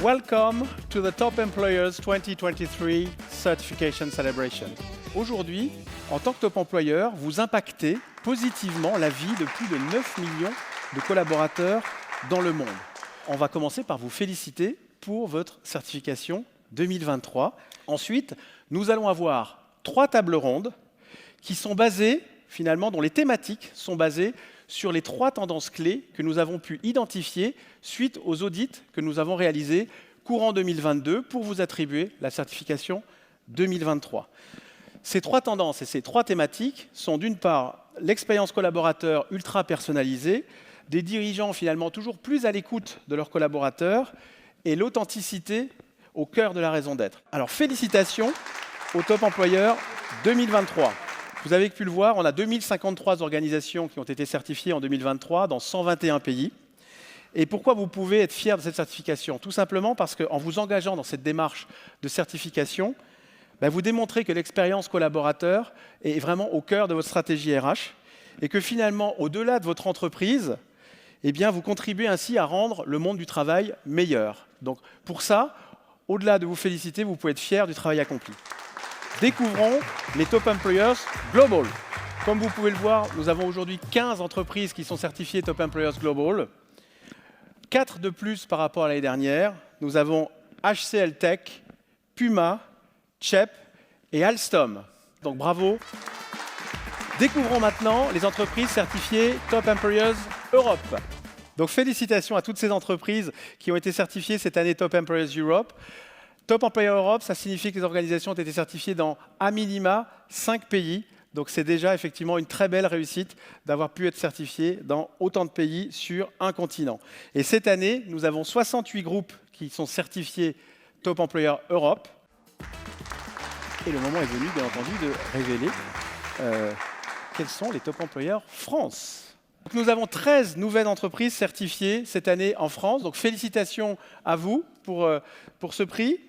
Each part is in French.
Welcome to the Top Employers 2023 Certification Celebration. Aujourd'hui, en tant que top employeur, vous impactez positivement la vie de plus de 9 millions de collaborateurs dans le monde. On va commencer par vous féliciter pour votre certification 2023. Ensuite, nous allons avoir 3 tables rondes qui sont basées, finalement, dont les thématiques sont basées sur les 3 tendances clés que nous avons pu identifier suite aux audits que nous avons réalisés courant 2022 pour vous attribuer la certification 2023. Ces 3 tendances et ces 3 thématiques sont d'une part l'expérience collaborateur ultra personnalisée, des dirigeants finalement toujours plus à l'écoute de leurs collaborateurs et l'authenticité au cœur de la raison d'être. Alors félicitations au Top Employeur 2023. Vous avez pu le voir, on a 2053 organisations qui ont été certifiées en 2023 dans 121 pays. Et pourquoi vous pouvez être fiers de cette certification? Tout simplement parce qu'en vous engageant dans cette démarche de certification, vous démontrez que l'expérience collaborateur est vraiment au cœur de votre stratégie RH et que finalement, au-delà de votre entreprise, vous contribuez ainsi à rendre le monde du travail meilleur. Donc pour ça, au-delà de vous féliciter, vous pouvez être fiers du travail accompli. Découvrons les Top Employers Global. Comme vous pouvez le voir, nous avons aujourd'hui 15 entreprises qui sont certifiées Top Employers Global. 4 de plus par rapport à l'année dernière. Nous avons HCL Tech, Puma, CHEP et Alstom. Donc bravo. Découvrons maintenant les entreprises certifiées Top Employers Europe. Donc félicitations à toutes ces entreprises qui ont été certifiées cette année Top Employers Europe. Top Employer Europe, ça signifie que les organisations ont été certifiées dans à minima 5 pays. Donc c'est déjà effectivement une très belle réussite d'avoir pu être certifié dans autant de pays sur un continent. Et cette année, nous avons 68 groupes qui sont certifiés Top Employer Europe. Et le moment est venu, bien entendu, de révéler quels sont les Top Employers France. Donc, nous avons 13 nouvelles entreprises certifiées cette année en France. Donc félicitations à vous pour ce prix.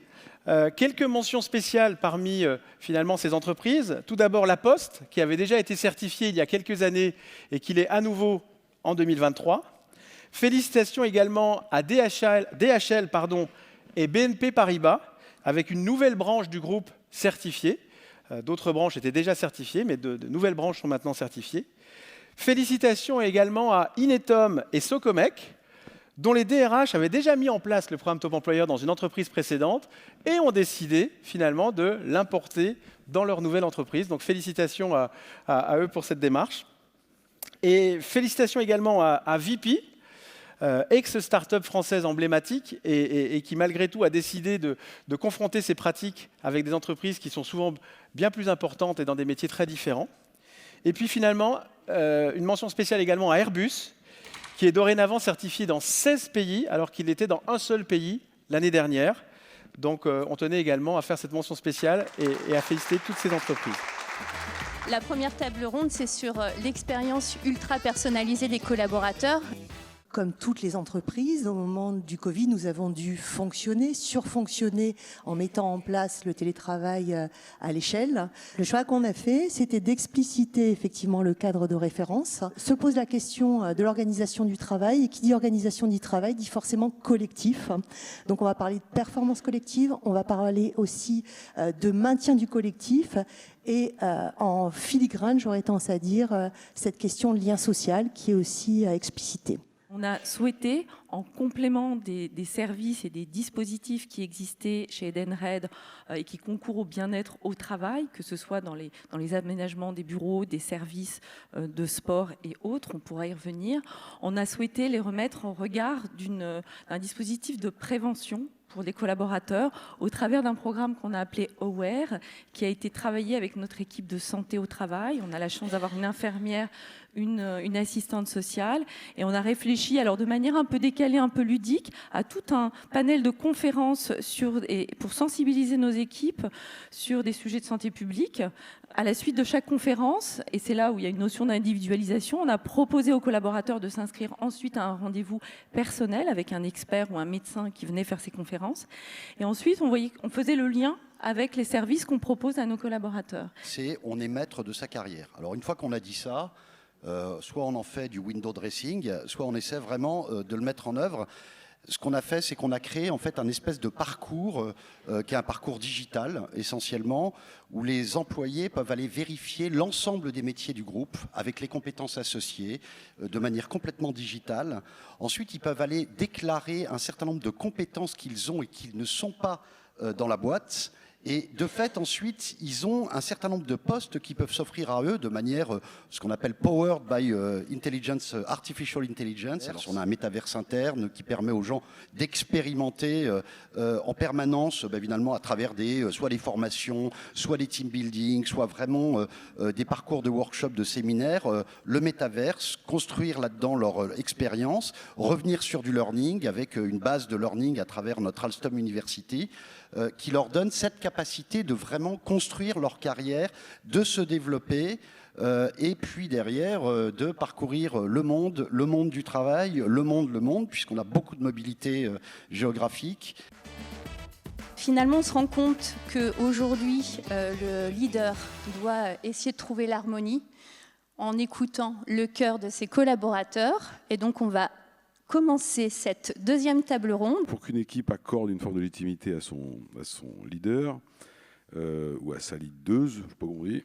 Quelques mentions spéciales parmi finalement ces entreprises. Tout d'abord La Poste, qui avait déjà été certifiée il y a quelques années et qui l'est à nouveau en 2023. Félicitations également à DHL et BNP Paribas, avec une nouvelle branche du groupe certifiée. D'autres branches étaient déjà certifiées, mais de nouvelles branches sont maintenant certifiées. Félicitations également à Inetom et Socomec, dont les DRH avaient déjà mis en place le programme Top Employer dans une entreprise précédente et ont décidé finalement de l'importer dans leur nouvelle entreprise. Donc félicitations à eux pour cette démarche. Et félicitations également à VP, ex-start-up française emblématique et qui malgré tout a décidé de confronter ses pratiques avec des entreprises qui sont souvent bien plus importantes et dans des métiers très différents. Et puis finalement, une mention spéciale également à Airbus, qui est dorénavant certifié dans 16 pays, alors qu'il était dans un seul pays l'année dernière. Donc on tenait également à faire cette mention spéciale et à féliciter toutes ces entreprises. La première table ronde, c'est sur l'expérience ultra personnalisée des collaborateurs. Comme toutes les entreprises, au moment du Covid, nous avons dû surfonctionner en mettant en place le télétravail à l'échelle. Le choix qu'on a fait, c'était d'expliciter effectivement le cadre de référence. Se pose la question de l'organisation du travail, et qui dit organisation du travail dit forcément collectif. Donc on va parler de performance collective, on va parler aussi de maintien du collectif, et en filigrane, j'aurais tendance à dire, cette question de lien social qui est aussi explicitée. On a souhaité, en complément des services et des dispositifs qui existaient chez Edenred et qui concourent au bien-être au travail, que ce soit dans les aménagements des bureaux, des services de sport et autres, on pourra y revenir, on a souhaité les remettre en regard d'un dispositif de prévention pour les collaborateurs au travers d'un programme qu'on a appelé AWARE, qui a été travaillé avec notre équipe de santé au travail. On a la chance d'avoir une infirmière, une assistante sociale, et on a réfléchi, alors de manière un peu décalée, un peu ludique, à tout un panel de conférences pour sensibiliser nos équipes sur des sujets de santé publique. À la suite de chaque conférence, et c'est là où il y a une notion d'individualisation, on a proposé aux collaborateurs de s'inscrire ensuite à un rendez-vous personnel avec un expert ou un médecin qui venait faire ces conférences. Et ensuite, on faisait le lien avec les services qu'on propose à nos collaborateurs. On est maître de sa carrière. Alors une fois qu'on a dit ça, soit on en fait du window dressing, soit on essaie vraiment de le mettre en œuvre. ce qu'on a fait, c'est qu'on a créé en fait un espèce de parcours qui est un parcours digital essentiellement, où les employés peuvent aller vérifier l'ensemble des métiers du groupe avec les compétences associées de manière complètement digitale. Ensuite, ils peuvent aller déclarer un certain nombre de compétences qu'ils ont et qui ne sont pas dans la boîte. Et de fait, ensuite, ils ont un certain nombre de postes qui peuvent s'offrir à eux de manière, ce qu'on appelle powered by intelligence, artificial intelligence. Alors, on a un métaverse interne qui permet aux gens d'expérimenter en permanence, finalement, à travers soit des formations, soit des team building, soit vraiment des parcours de workshop, de séminaires, le métaverse, construire là-dedans leur expérience, revenir sur du learning avec une base de learning à travers notre Alstom University, qui leur donne cette capacité de vraiment construire leur carrière, de se développer et puis derrière de parcourir le monde du travail, le monde, puisqu'on a beaucoup de mobilité géographique. Finalement, on se rend compte qu'aujourd'hui, le leader doit essayer de trouver l'harmonie en écoutant le cœur de ses collaborateurs. Et donc, on va commencer cette deuxième table ronde. Pour qu'une équipe accorde une forme de légitimité à son leader, ou à sa leadeuse, je ne sais pas comment on dit,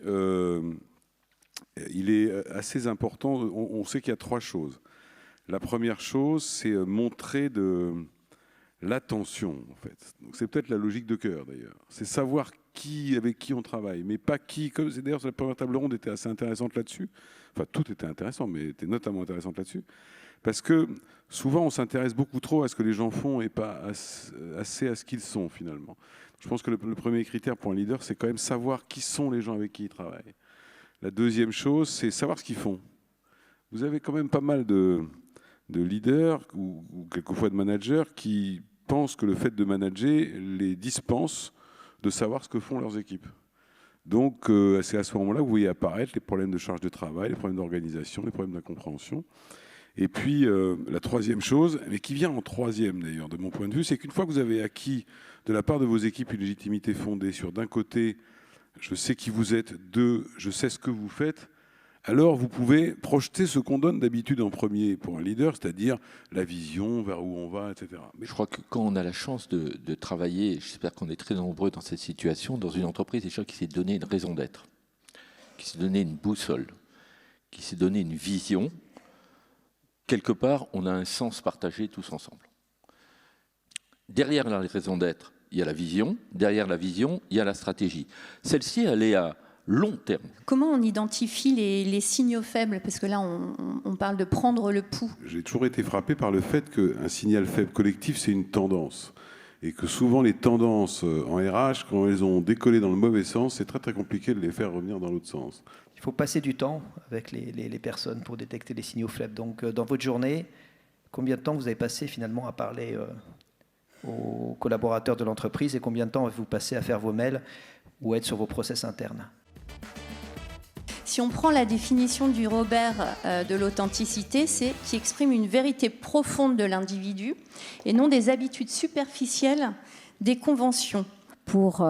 il est assez important, on sait qu'il y a 3 choses. La première chose, c'est montrer de l'attention, en fait. Donc, c'est peut-être la logique de cœur, d'ailleurs. C'est savoir avec qui on travaille, mais pas qui. D'ailleurs, la première table ronde était assez intéressante là-dessus. Enfin, tout était intéressant, mais était notamment intéressante là-dessus. Parce que souvent, on s'intéresse beaucoup trop à ce que les gens font et pas assez à ce qu'ils sont, finalement. Je pense que le premier critère pour un leader, c'est quand même savoir qui sont les gens avec qui il travaille. La deuxième chose, c'est savoir ce qu'ils font. Vous avez quand même pas mal de leaders ou quelquefois de managers qui pensent que le fait de manager les dispense de savoir ce que font leurs équipes. Donc, c'est à ce moment-là que vous voyez apparaître les problèmes de charge de travail, les problèmes d'organisation, les problèmes d'incompréhension. Et puis, la troisième chose, mais qui vient en troisième d'ailleurs, de mon point de vue, c'est qu'une fois que vous avez acquis de la part de vos équipes une légitimité fondée sur, d'un côté, je sais qui vous êtes, 2, je sais ce que vous faites, alors vous pouvez projeter ce qu'on donne d'habitude en premier pour un leader, c'est-à-dire la vision, vers où on va, etc. Mais je crois que quand on a la chance de travailler, j'espère qu'on est très nombreux dans cette situation, dans une entreprise, déjà qui s'est donné une raison d'être, qui s'est donné une boussole, qui s'est donné une vision, quelque part, on a un sens partagé tous ensemble. Derrière la raison d'être, il y a la vision. Derrière la vision, il y a la stratégie. Celle-ci, elle est à long terme. Comment on identifie les signaux faibles? Parce que là, on parle de prendre le pouls. J'ai toujours été frappé par le fait qu'un signal faible collectif, c'est une tendance. Et que souvent, les tendances en RH, quand elles ont décollé dans le mauvais sens, c'est très très compliqué de les faire revenir dans l'autre sens. Il faut passer du temps avec les personnes pour détecter les signaux faibles. Donc, dans votre journée, combien de temps vous avez passé finalement à parler aux collaborateurs de l'entreprise et combien de temps avez-vous passé à faire vos mails ou à être sur vos process internes? Si on prend la définition du Robert de l'authenticité, c'est qui exprime une vérité profonde de l'individu et non des habitudes superficielles des conventions. Pour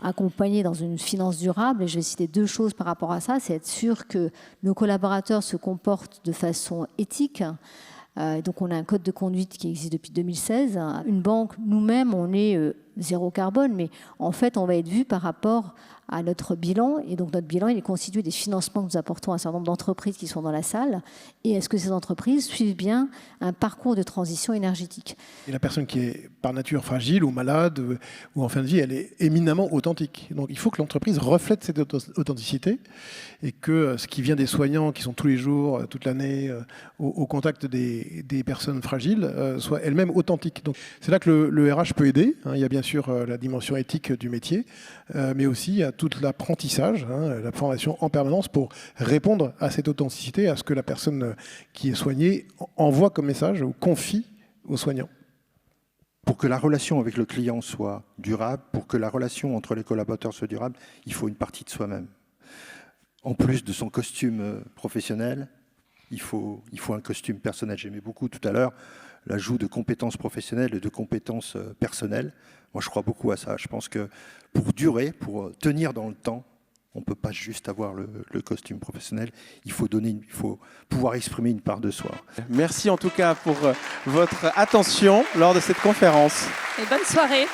accompagner dans une finance durable, et je vais citer 2 choses par rapport à ça, c'est être sûr que nos collaborateurs se comportent de façon éthique. Donc on a un code de conduite qui existe depuis 2016. Une banque, nous-mêmes, on est zéro carbone, mais en fait, on va être vu par rapport à notre bilan. Et donc notre bilan, il est constitué des financements que nous apportons à un certain nombre d'entreprises qui sont dans la salle. Et est-ce que ces entreprises suivent bien un parcours de transition énergétique? Et la personne qui est par nature fragile ou malade ou en fin de vie, elle est éminemment authentique. Donc il faut que l'entreprise reflète cette authenticité et que ce qui vient des soignants qui sont tous les jours, toute l'année, au contact des personnes fragiles, soit elle-même authentique. Donc c'est là que le RH peut aider. Il y a bien sûr la dimension éthique du métier, mais aussi il y a tout l'apprentissage, la formation en permanence pour répondre à cette authenticité, à ce que la personne qui est soignée envoie comme message ou confie aux soignants. Pour que la relation avec le client soit durable, pour que la relation entre les collaborateurs soit durable, il faut une partie de soi-même. En plus de son costume professionnel, il faut un costume personnel. J'aimais beaucoup tout à l'heure l'ajout de compétences professionnelles et de compétences personnelles. Moi, je crois beaucoup à ça. Je pense que pour durer, pour tenir dans le temps, On ne peut pas juste avoir le costume professionnel. Il faut pouvoir exprimer une part de soi. Merci en tout cas pour votre attention lors de cette conférence. Et bonne soirée.